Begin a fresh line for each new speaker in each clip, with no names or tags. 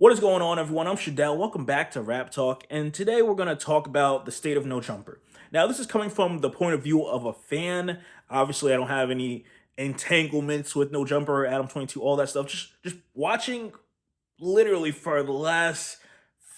What is going on, everyone? I'm Shadell. Welcome back to Rap Talk, and today we're going to talk about the state of No Jumper. Now, this is coming from the point of view of a fan. Obviously, I don't have any entanglements with No Jumper, Adam 22, all that stuff. Just watching literally for the last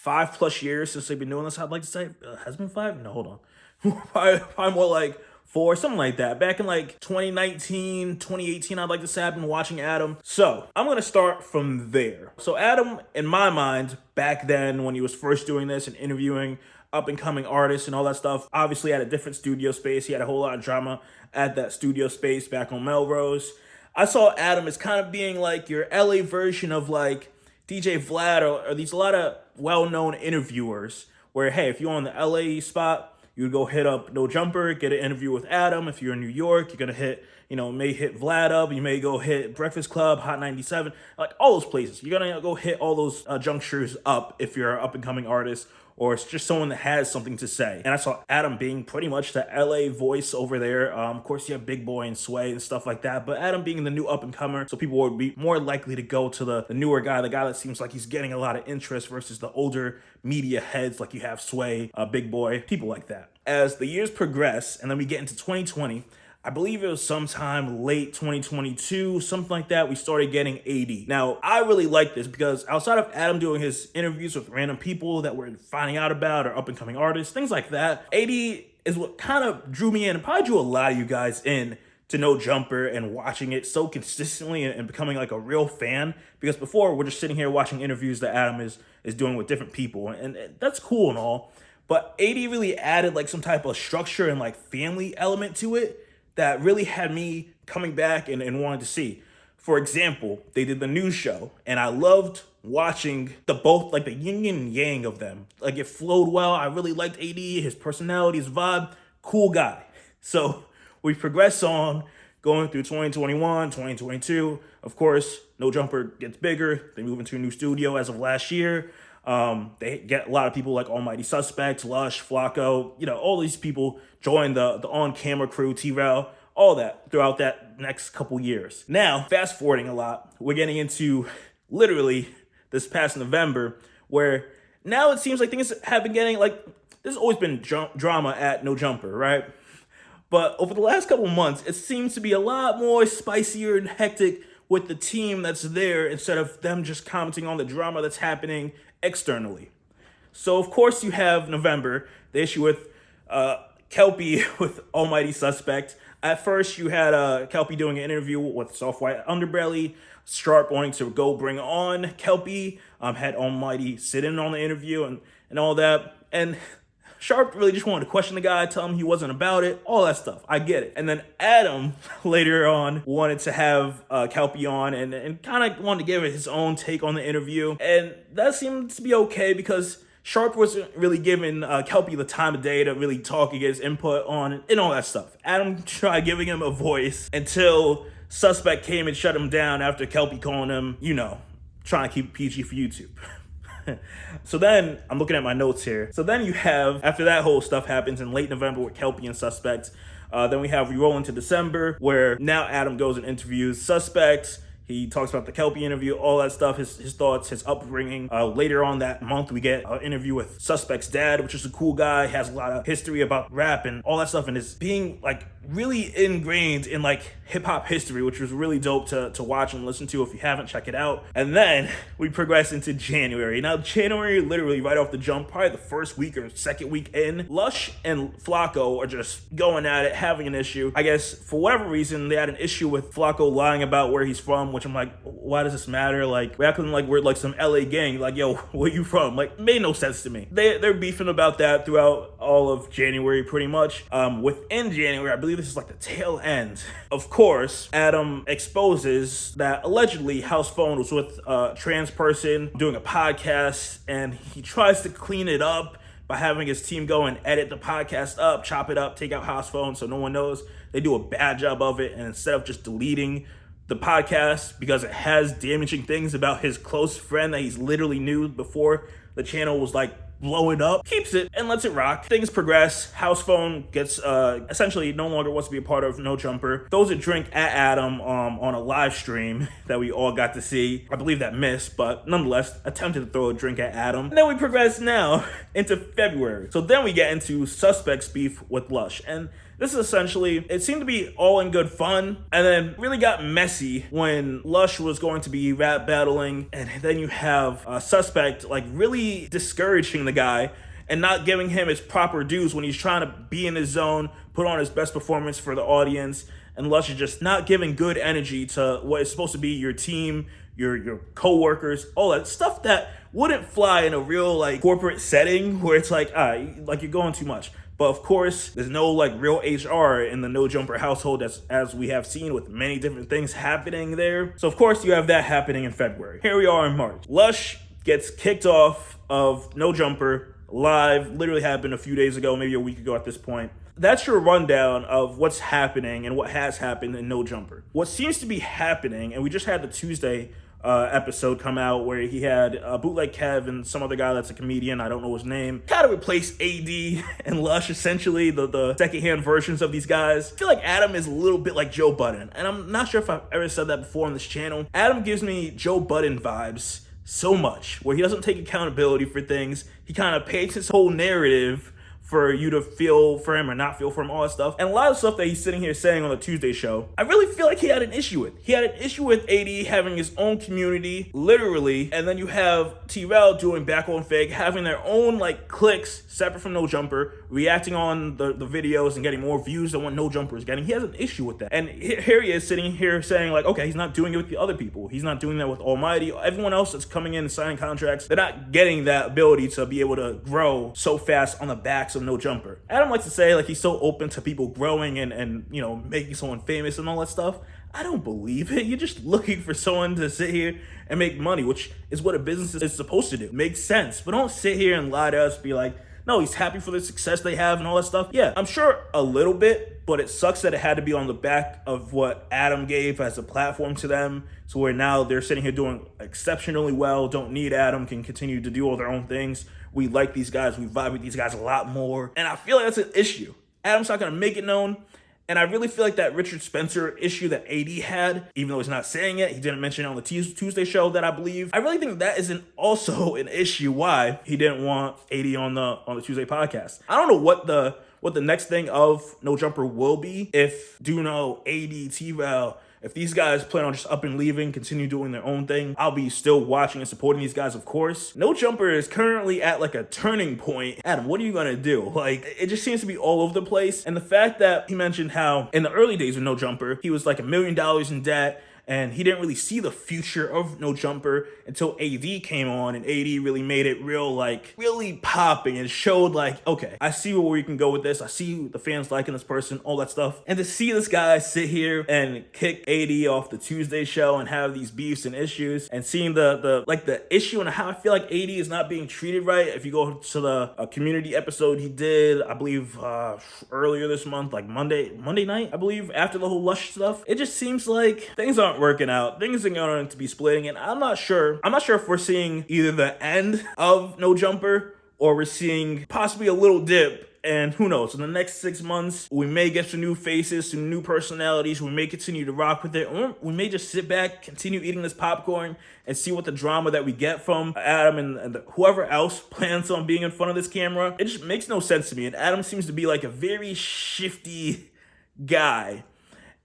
5+ years since they've been doing this. I'd like to say, has it been 5? No, hold on. probably more like 4, something like that. Back in like 2019, 2018, I'd like to say I've been watching Adam. So I'm going to start from there. So Adam, in my mind, back then when he was first doing this and interviewing up and coming artists and all that stuff, obviously had a different studio space. He had a whole lot of drama at that studio space back on Melrose. I saw Adam as kind of being like your LA version of like DJ Vlad or these a lot of well-known interviewers where, hey, if you're on the LA spot, you would go hit up No Jumper, get an interview with Adam. If you're in New York, you're going to hit, may hit Vlad up. You may go hit Breakfast Club, Hot 97, like all those places. You're going to go hit all those junctures up if you're an up-and-coming artist or it's just someone that has something to say. And I saw Adam being pretty much the LA voice over there. Of course, you have Big Boy and Sway and stuff like that, but Adam being the new up-and-comer, so people would be more likely to go to the newer guy, the guy that seems like he's getting a lot of interest versus the older media heads like you have Sway, Big Boy, people like that. As the years progress, and then we get into 2020, I believe it was sometime late 2022, something like that, we started getting AD. Now, I really like this because outside of Adam doing his interviews with random people that we're finding out about or up-and-coming artists, things like that, AD is what kind of drew me in and probably drew a lot of you guys in to No Jumper and watching it so consistently and becoming like a real fan. Because before, we're just sitting here watching interviews that Adam is doing with different people, and that's cool and all. But AD really added like some type of structure and like family element to it that really had me coming back and wanting to see. For example, they did the news show, and I loved watching both like the yin and yang of them. Like it flowed well. I really liked AD, his personality, his vibe, cool guy. So we progress on going through 2021, 2022. Of course, No Jumper gets bigger. They move into a new studio as of last year. They get a lot of people like Almighty Suspect, Lush, Flacco, all these people join the on-camera crew, T-Rail, all that throughout that next couple years. Now, fast forwarding a lot, we're getting into literally this past November where now it seems like things have been getting like, there's always been drama at No Jumper, right? But over the last couple months, it seems to be a lot more spicier and hectic with the team that's there instead of them just commenting on the drama that's happening externally. So, of course, you have November, the issue with Kelpie with Almighty Suspect. At first, you had Kelpie doing an interview with Soft White Underbelly, Sharp wanting to go bring on Kelpie, had Almighty sit in on the interview and all that. And Sharp really just wanted to question the guy, tell him he wasn't about it, all that stuff. I get it. And then Adam later on wanted to have Kelpie on and kind of wanted to give it his own take on the interview. And that seemed to be okay because Sharp wasn't really giving Kelpie the time of day to really talk and get his input on it and all that stuff. Adam tried giving him a voice until Suspect came and shut him down after Kelpie calling him, trying to keep it PG for YouTube. So then, I'm looking at my notes here. So then you have, after that whole stuff happens in late November with Kelpie and Suspect, then we roll into December, where now Adam goes and interviews Suspect. He talks about the Kelpie interview, all that stuff, his thoughts, his upbringing. Later on that month, we get an interview with Suspect's dad, which is a cool guy, has a lot of history about rap and all that stuff, and is being like really ingrained in like hip-hop history, which was really dope to watch and listen to. If you haven't, check it out. And then we progress into January. Now, January, literally right off the jump, probably the first week or second week in, Lush and Flacco are just going at it, having an issue. I guess for whatever reason, they had an issue with Flacco lying about where he's from, which I'm like, why does this matter? Like, we're acting like we're like some LA gang. Like, yo, where you from? Like, made no sense to me. They're beefing about that throughout all of January, pretty much. Within January, I believe this is like the tail end. Of course, Adam exposes that allegedly House Phone was with a trans person doing a podcast, and he tries to clean it up by having his team go and edit the podcast up, chop it up, take out House Phone so no one knows. They do a bad job of it, and instead of just deleting the podcast because it has damaging things about his close friend that he's literally knew before the channel was like blowing up, keeps it and lets it rock. Things progress. House Phone gets essentially no longer wants to be a part of No Jumper. Throws a drink at Adam on a live stream that we all got to see. I believe that missed, but nonetheless attempted to throw a drink at Adam. And then we progress now into February. So then we get into Suspects beef with Lush. And this is essentially, it seemed to be all in good fun, and then really got messy when Lush was going to be rap battling, and then you have Suspect like really discouraging the guy and not giving him his proper dues when he's trying to be in his zone, put on his best performance for the audience, and Lush is just not giving good energy to what is supposed to be your team, your co-workers, all that stuff that wouldn't fly in a real like corporate setting where it's like, like you're going too much. But of course, there's no like real HR in the No Jumper household, as we have seen with many different things happening there. So of course you have that happening in February. Here we are in March. Lush gets kicked off of No Jumper live, literally happened a few days ago, maybe a week ago at this point. That's your rundown of what's happening and what has happened in No Jumper. What seems to be happening, and we just had the Tuesday episode come out where he had Bootleg Kev and some other guy that's a comedian, I don't know his name, kind of replace AD and Lush, essentially the secondhand versions of these guys. I feel like Adam is a little bit like Joe Budden, and I'm not sure if I've ever said that before on this channel. Adam gives me Joe Budden vibes so much, where he doesn't take accountability for things. He kind of paints his whole narrative for you to feel for him or not feel for him, all that stuff. And a lot of stuff that he's sitting here saying on the Tuesday show, I really feel like he had an issue with. He had an issue with AD having his own community, literally, and then you have T-Rell doing Back on Fig, having their own like cliques separate from No Jumper, reacting on the videos and getting more views than what No Jumper is getting. He has an issue with that. And here he is sitting here saying like, okay, he's not doing it with the other people. He's not doing that with Almighty. Everyone else that's coming in and signing contracts, they're not getting that ability to be able to grow so fast on the backs of No Jumper. Adam likes to say like he's so open to people growing and you know, making someone famous and all that stuff. I don't believe it. You're just looking for someone to sit here and make money, which is what a business is supposed to do. Makes sense. But don't sit here and lie to us, be like, no, he's happy for the success they have and all that stuff. Yeah, I'm sure a little bit, but it sucks that it had to be on the back of what Adam gave as a platform to them. So where now they're sitting here doing exceptionally well, don't need Adam, can continue to do all their own things. We like these guys, we vibe with these guys a lot more. And I feel like that's an issue. Adam's not gonna make it known. And I really feel like that Richard Spencer issue that AD had, even though he's not saying it, he didn't mention it on the Tuesday show that I believe. I really think that isn't also an issue why he didn't want AD on the Tuesday podcast. I don't know what the next thing of No Jumper will be. If Duno, AD, T-Rell, if these guys plan on just up and leaving, continue doing their own thing, I'll be still watching and supporting these guys, of course. No Jumper is currently at like a turning point. Adam, what are you gonna do? Like, it just seems to be all over the place. And the fact that he mentioned how in the early days of No Jumper, he was like $1 million in debt, and he didn't really see the future of No Jumper until AD came on, and AD really made it really popping and showed like, okay, I see where we can go with this. I see the fans liking this person, all that stuff. And to see this guy sit here and kick AD off the Tuesday show and have these beefs and issues, and seeing the issue and how I feel like AD is not being treated right. If you go to the community episode he did, I believe earlier this month, like Monday night, I believe, after the whole Lush stuff, it just seems like things aren't working out. Things are going to be splitting, and I'm not sure if we're seeing either the end of No Jumper or we're seeing possibly a little dip. And who knows, in the next 6 months, we may get some new faces, some new personalities. We may continue to rock with it. Or we may just sit back, continue eating this popcorn, and see what the drama that we get from Adam and whoever else plans on being in front of this camera. It just makes no sense to me. And Adam seems to be like a very shifty guy.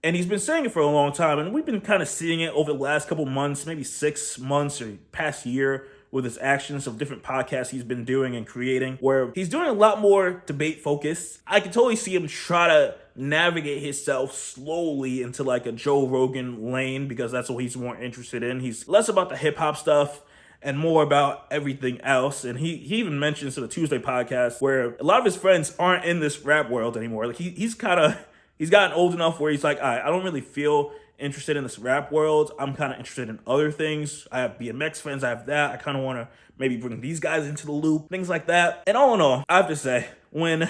And he's been saying it for a long time, and we've been kind of seeing it over the last couple months, maybe 6 months or past year, with his actions of different podcasts he's been doing and creating, where he's doing a lot more debate focused. I can totally see him try to navigate himself slowly into like a Joe Rogan lane, because that's what he's more interested in. He's less about the hip hop stuff and more about everything else. And he even mentions to the Tuesday podcast where a lot of his friends aren't in this rap world anymore. Like he's gotten old enough where he's like, all right, I don't really feel interested in this rap world. I'm kind of interested in other things. I have BMX friends, I have that. I kind of want to maybe bring these guys into the loop, things like that. And all in all, I have to say, when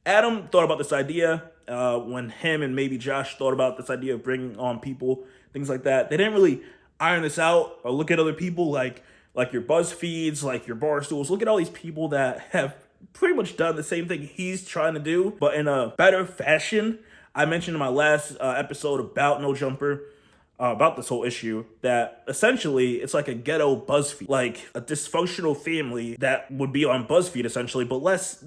Adam thought about this idea, when him and maybe Josh thought about this idea of bringing on people, things like that, they didn't really iron this out or look at other people like like your BuzzFeeds, like your Barstools. Look at all these people that have pretty much done the same thing he's trying to do, but in a better fashion. I mentioned in my last episode about No Jumper, about this whole issue, that essentially it's like a ghetto BuzzFeed, like a dysfunctional family that would be on BuzzFeed essentially, but less,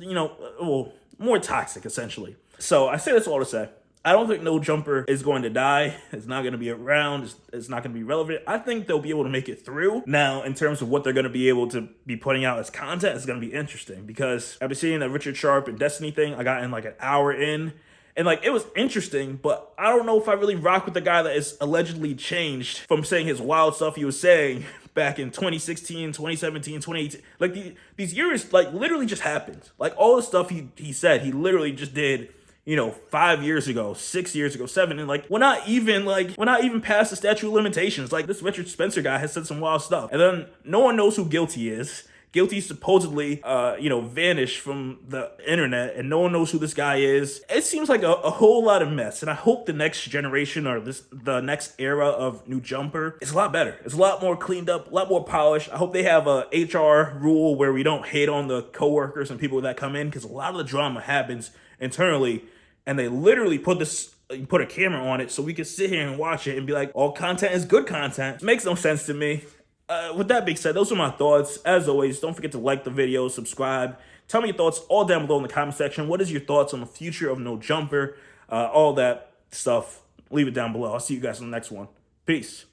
well, more toxic essentially. So I say this all to say, I don't think No Jumper is going to die. It's not going to be around. It's not going to be relevant. I think they'll be able to make it through. Now, in terms of what they're going to be able to be putting out as content, it's going to be interesting because I've been seeing that Richard Sharp and Destiny thing. I got in like an hour in, and like it was interesting, but I don't know if I really rock with the guy that is allegedly changed from saying his wild stuff he was saying back in 2016, 2017, 2018. Like these years like literally just happened. Like all the stuff he said, he literally just did 5 years ago, 6 years ago, 7, and like we're not even past the statute of limitations. Like this Richard Spencer guy has said some wild stuff, and then no one knows who Guilty is. Guilty supposedly, vanished from the internet, and no one knows who this guy is. It seems like a whole lot of mess, and I hope the next generation or the next era of New Jumper is a lot better. It's a lot more cleaned up, a lot more polished. I hope they have a HR rule where we don't hate on the coworkers and people that come in, because a lot of the drama happens internally, and they literally put a camera on it so we can sit here and watch it and be like, all content is good content. It makes no sense to me. With that being said, those are my thoughts. As always, don't forget to like the video, subscribe. Tell me your thoughts all down below in the comment section. What is your thoughts on the future of No Jumper? All that stuff, leave it down below. I'll see you guys in the next one. Peace.